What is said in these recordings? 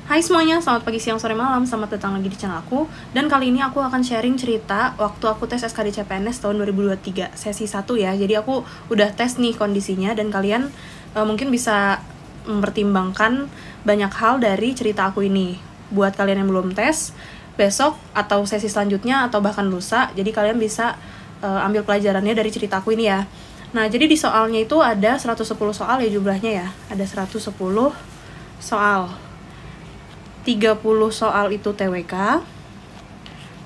Hai semuanya, selamat pagi, siang, sore, malam. Selamat datang lagi di channel aku. Dan kali ini aku akan sharing cerita waktu aku tes SKD CPNS tahun 2023 sesi 1 ya. Jadi aku udah tes nih kondisinya, dan kalian mungkin bisa mempertimbangkan banyak hal dari cerita aku ini. Buat kalian yang belum tes, besok atau sesi selanjutnya atau bahkan lusa, jadi kalian bisa ambil pelajarannya dari cerita aku ini ya. Nah, jadi di soalnya itu ada 110 soal ya jumlahnya ya. Ada 110 soal. 30 soal itu TWK,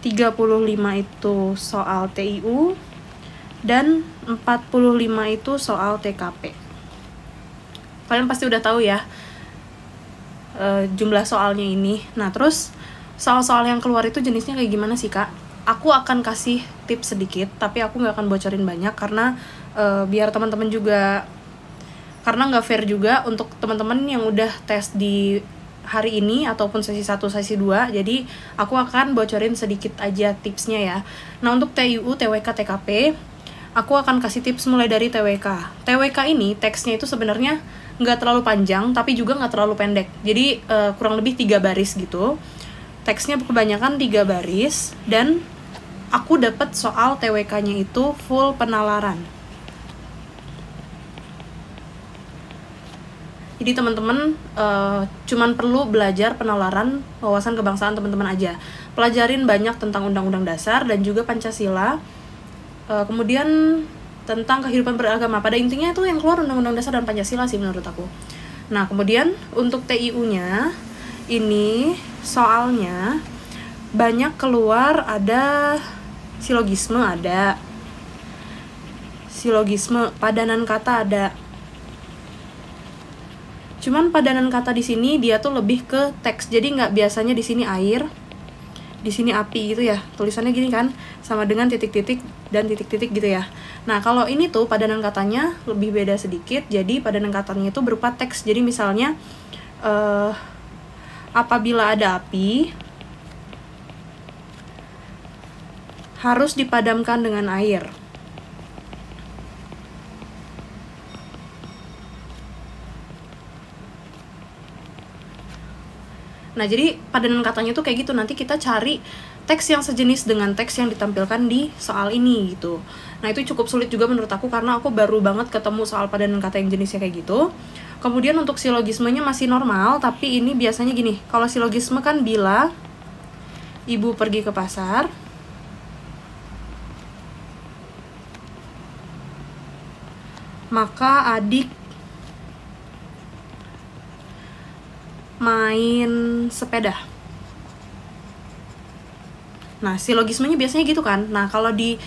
35 itu soal TIU, dan 45 itu soal TKP. Kalian pasti udah tahu ya jumlah soalnya ini. Nah, terus soal-soal yang keluar itu jenisnya kayak gimana sih, Kak? Aku akan kasih tips sedikit, tapi aku nggak akan bocorin banyak karena biar teman-teman juga, karena nggak fair juga untuk teman-teman yang udah tes di hari ini ataupun sesi 1, sesi 2. Jadi aku akan bocorin sedikit aja tipsnya ya. Nah, untuk TIU, TWK, TKP, aku akan kasih tips mulai dari TWK. TWK ini teksnya itu sebenarnya nggak terlalu panjang, tapi juga nggak terlalu pendek. Jadi kurang lebih 3 baris gitu. Teksnya kebanyakan 3 baris, dan aku dapat soal TWK-nya itu full penalaran. Jadi teman-teman cuman perlu belajar penalaran wawasan kebangsaan teman-teman aja. Pelajarin banyak tentang Undang-Undang Dasar dan juga Pancasila. Kemudian tentang kehidupan beragama. Pada intinya itu yang keluar Undang-Undang Dasar dan Pancasila sih menurut aku. Nah, kemudian untuk TIU-nya, ini soalnya banyak keluar, ada silogisme, padanan kata ada. Cuman padanan kata di sini dia tuh lebih ke teks. Jadi nggak biasanya di sini air, di sini api gitu ya. Tulisannya gini kan, sama dengan titik-titik dan titik-titik gitu ya. Nah, kalau ini tuh padanan katanya lebih beda sedikit. Jadi padanan katanya itu berupa teks. Jadi misalnya apabila ada api harus dipadamkan dengan air. Nah, jadi padanan katanya tuh kayak gitu. Nanti kita cari teks yang sejenis dengan teks yang ditampilkan di soal ini gitu. Nah, itu cukup sulit juga menurut aku karena aku baru banget ketemu soal padanan kata yang jenisnya kayak gitu. Kemudian untuk silogismenya masih normal, tapi ini biasanya gini. Kalau silogisme kan bila ibu pergi ke pasar, maka adik main sepeda. Nah, silogismenya biasanya gitu kan. Nah, kalau di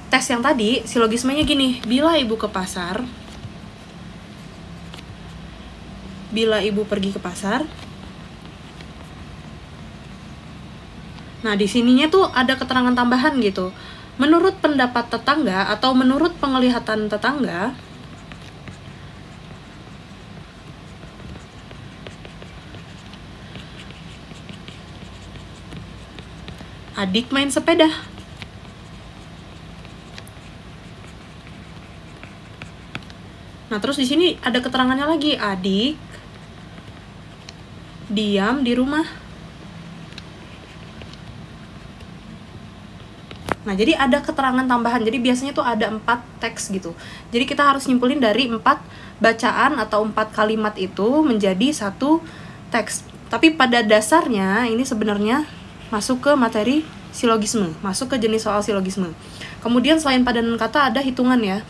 tes yang tadi, silogismenya gini. Bila ibu pergi ke pasar. Nah, di sininya tuh ada keterangan tambahan gitu. Menurut pendapat tetangga atau menurut penglihatan tetangga, adik main sepeda. Nah, terus di sini ada keterangannya lagi, adik diam di rumah. Nah, jadi ada keterangan tambahan. Jadi biasanya tuh ada 4 teks gitu. Jadi kita harus nyimpulin dari 4 bacaan atau 4 kalimat itu menjadi 1 teks. Tapi pada dasarnya ini sebenarnya masuk ke materi silogisme, masuk ke jenis soal silogisme. Kemudian selain padanan kata ada hitungan ya.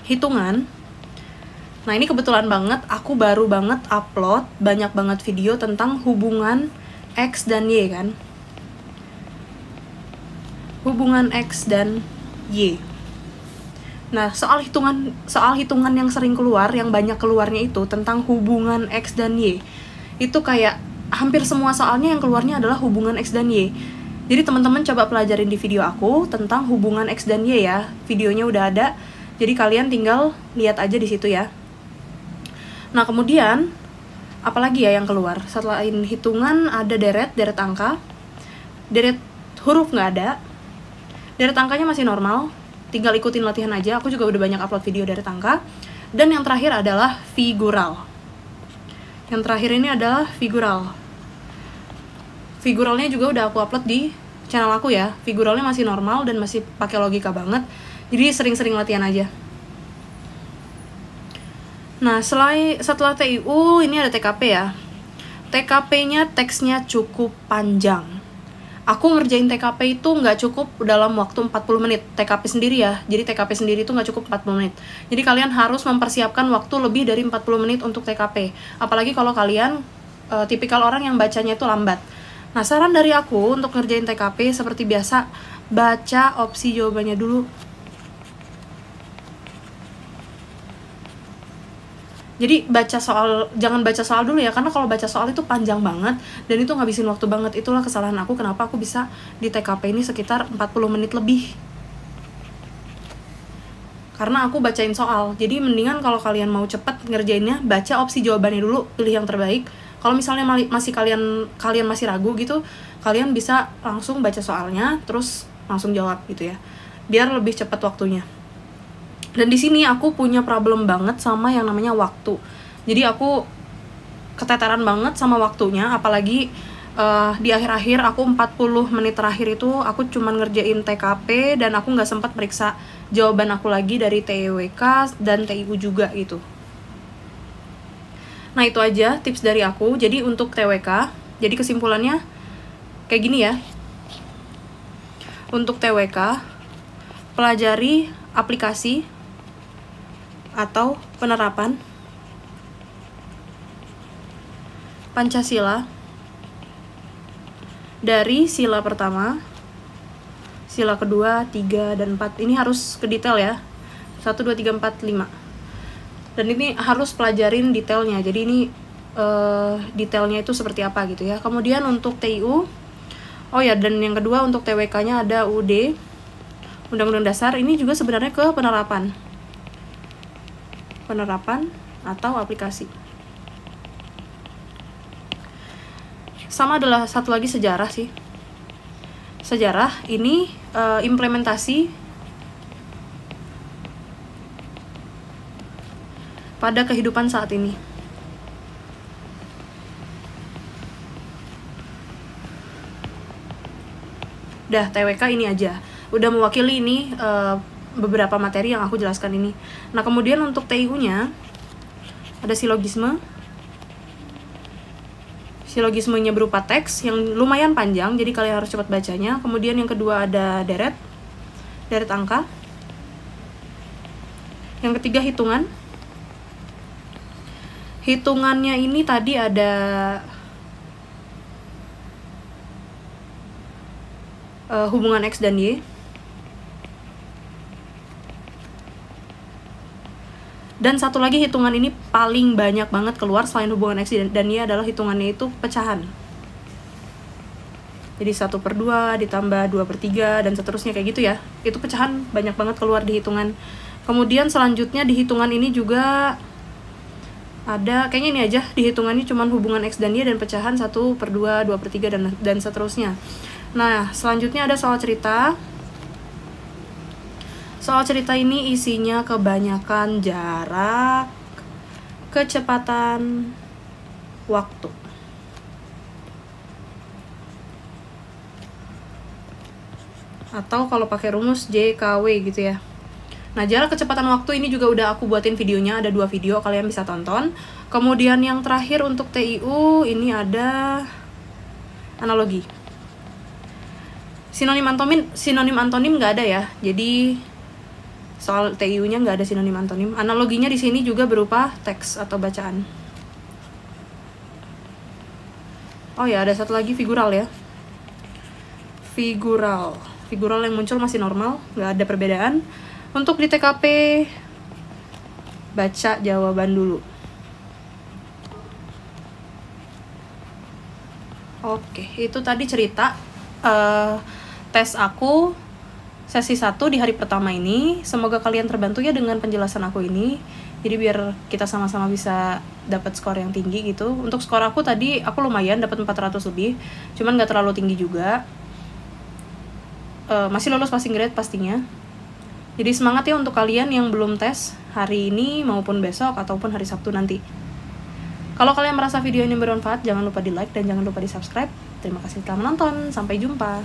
Hitungan. Nah, ini kebetulan banget aku baru banget upload banyak banget video tentang hubungan X dan Y kan. Hubungan X dan Y. Nah, soal hitungan yang sering keluar, yang banyak keluarnya itu tentang hubungan X dan Y. Itu kayak hampir semua soalnya yang keluarnya adalah hubungan X dan Y. Jadi teman-teman coba pelajarin di video aku tentang hubungan X dan Y ya. Videonya udah ada. Jadi kalian tinggal lihat aja di situ ya. Nah, kemudian apalagi ya yang keluar? Selain hitungan ada deret angka. Deret huruf nggak ada. Deret angkanya masih normal. Tinggal ikutin latihan aja. Aku juga udah banyak upload video deret angka. Dan yang terakhir adalah figural. Yang terakhir ini adalah figural. Figuralnya juga udah aku upload di channel aku ya. Figuralnya masih normal dan masih pakai logika banget. Jadi sering-sering latihan aja. Nah, setelah TIU ini ada TKP ya. TKP-nya teksnya cukup panjang. Aku ngerjain TKP itu nggak cukup dalam waktu 40 menit. TKP sendiri ya. Jadi TKP sendiri itu nggak cukup 40 menit. Jadi kalian harus mempersiapkan waktu lebih dari 40 menit untuk TKP. Apalagi kalau kalian tipikal orang yang bacanya itu lambat. Nah, saran dari aku untuk ngerjain TKP seperti biasa, baca opsi jawabannya dulu. Jadi jangan baca soal dulu ya, karena kalau baca soal itu panjang banget dan itu ngabisin waktu banget. Itulah kesalahan aku kenapa aku bisa di TKP ini sekitar 40 menit lebih. Karena aku bacain soal. Jadi mendingan kalau kalian mau cepet ngerjainnya, baca opsi jawabannya dulu, pilih yang terbaik. Kalau misalnya masih kalian masih ragu gitu, kalian bisa langsung baca soalnya terus langsung jawab gitu ya. Biar lebih cepat waktunya. Dan di sini aku punya problem banget sama yang namanya waktu. Jadi aku keteteran banget sama waktunya, apalagi di akhir-akhir aku 40 menit terakhir itu aku cuman ngerjain TKP dan aku nggak sempat periksa jawaban aku lagi dari TWK dan TIU juga gitu. Nah, itu aja tips dari aku. Jadi untuk TWK, jadi kesimpulannya kayak gini ya. Untuk TWK, pelajari aplikasi atau penerapan Pancasila dari sila pertama, sila kedua, 3, dan 4. Ini harus ke detail ya. 1, 2, 3, 4, 5. Dan ini harus pelajarin detailnya. Jadi ini detailnya itu seperti apa gitu ya. Kemudian untuk TIU, oh ya, dan yang kedua untuk TWK-nya ada UUD, Undang-Undang Dasar. Ini juga sebenarnya ke penerapan atau aplikasi. Sama adalah satu lagi sejarah sih. Sejarah ini implementasi pada kehidupan saat ini. Udah, TWK ini aja. Udah mewakili ini beberapa materi yang aku jelaskan ini. Nah, kemudian untuk TIU-nya ada silogisme. Silogismenya berupa teks yang lumayan panjang, jadi kalian harus cepat bacanya. Kemudian yang kedua ada deret angka. Yang ketiga hitungan. Hitungannya ini tadi ada hubungan X dan Y. Dan satu lagi hitungan ini paling banyak banget keluar selain hubungan X dan Y adalah hitungannya itu pecahan. Jadi 1/2 ditambah 2/3 dan seterusnya kayak gitu ya. Itu pecahan banyak banget keluar di hitungan. Kemudian selanjutnya di hitungan ini juga ada, kayaknya ini aja, di hitungannya cuman hubungan X dan Y dan pecahan 1/2, 2/3 dan seterusnya. Nah, selanjutnya ada soal cerita. Soal cerita ini isinya kebanyakan jarak, kecepatan, waktu. Atau kalau pakai rumus JKW gitu ya. Nah, jarak kecepatan waktu ini juga udah aku buatin videonya, ada 2 video, kalian bisa tonton. Kemudian yang terakhir untuk TIU ini ada analogi. Sinonim antonim nggak ada ya. Jadi soal TIU-nya nggak ada sinonim antonim. Analoginya di sini juga berupa teks atau bacaan. Oh ya, ada satu lagi figural ya. Figural yang muncul masih normal, nggak ada perbedaan. Untuk di TKP, baca jawaban dulu. Oke, itu tadi cerita tes aku sesi 1 di hari pertama ini. Semoga kalian terbantu ya dengan penjelasan aku ini. Jadi biar kita sama-sama bisa dapat skor yang tinggi gitu. Untuk skor aku tadi, aku lumayan dapat 400 lebih. Cuman gak terlalu tinggi juga. Masih lolos passing grade pastinya. Jadi semangat ya untuk kalian yang belum tes hari ini maupun besok ataupun hari Sabtu nanti. Kalau kalian merasa video ini bermanfaat, jangan lupa di like dan jangan lupa di subscribe. Terima kasih telah menonton, sampai jumpa.